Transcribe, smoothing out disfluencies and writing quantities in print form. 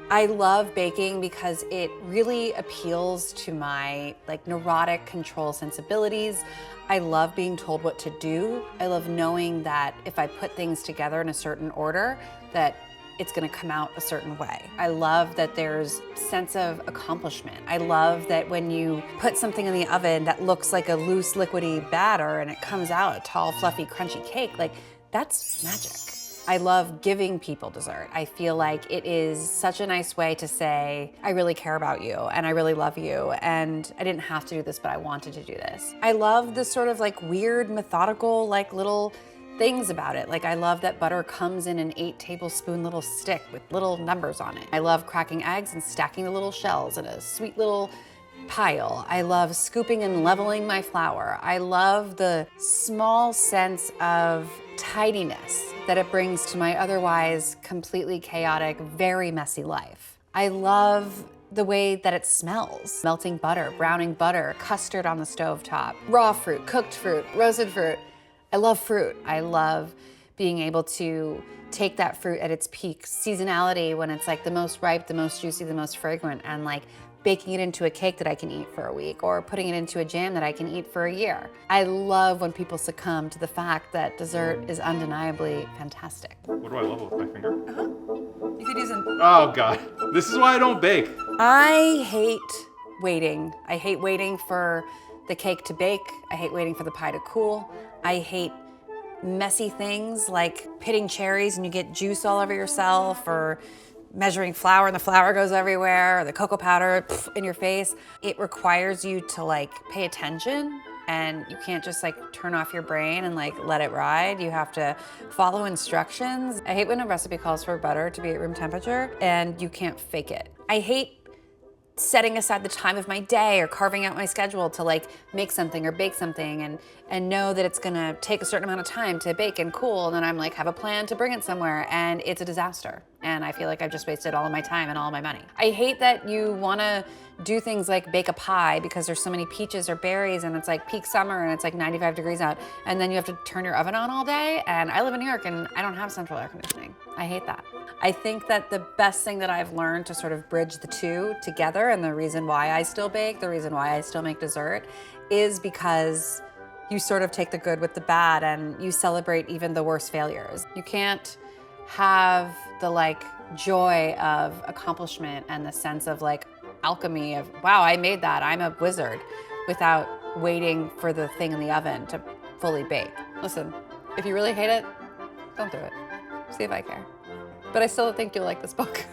I love baking because it really appeals to my neurotic control sensibilities. I love being told what to do. I love knowing that if I put things together in a certain order, that it's gonna come out a certain way. I love that there's a sense of accomplishment. I love that when you put something in the oven that looks like a loose, liquidy batter and it comes out a tall, fluffy, crunchy cake, that's magic. I love giving people dessert. I feel like it is such a nice way to say, I really care about you and I really love you and I didn't have to do this, but I wanted to do this. I love this sort of weird, methodical, little things about it. I love that butter comes in an 8-tablespoon little stick with little numbers on it. I love cracking eggs and stacking the little shells in a sweet little pile. I love scooping and leveling my flour. I love the small sense of tidiness that it brings to my otherwise completely chaotic, very messy life. I love the way that it smells. Melting butter, browning butter, custard on the stovetop, raw fruit, cooked fruit, roasted fruit. I love fruit. I love being able to take that fruit at its peak seasonality when it's the most ripe, the most juicy, the most fragrant, and baking it into a cake that I can eat for a week or putting it into a jam that I can eat for a year. I love when people succumb to the fact that dessert is undeniably fantastic. What do I level with my finger? You could use an... Oh God, this is why I don't bake. I hate waiting. I hate waiting for the cake to bake. I hate waiting for the pie to cool. I hate messy things like pitting cherries and you get juice all over yourself, or measuring flour and the flour goes everywhere, or the cocoa powder in your face. It requires you to pay attention, and you can't just turn off your brain and let it ride. You have to follow instructions. I hate when a recipe calls for butter to be at room temperature and you can't fake it. I hate setting aside the time of my day or carving out my schedule to make something or bake something and know that it's gonna take a certain amount of time to bake and cool, and then I'm have a plan to bring it somewhere and it's a disaster. And I feel like I've just wasted all of my time and all of my money. I hate that you wanna do things like bake a pie because there's so many peaches or berries and it's peak summer and it's 95 degrees out, and then you have to turn your oven on all day. And I live in New York and I don't have central air conditioning. I hate that. I think that the best thing that I've learned to sort of bridge the two together, and the reason why I still bake, the reason why I still make dessert, is because you sort of take the good with the bad and you celebrate even the worst failures. You can't have the joy of accomplishment and the sense of alchemy of, wow, I made that, I'm a wizard, without waiting for the thing in the oven to fully bake. Listen, if you really hate it, don't do it. See if I care. But I still think you'll like this book.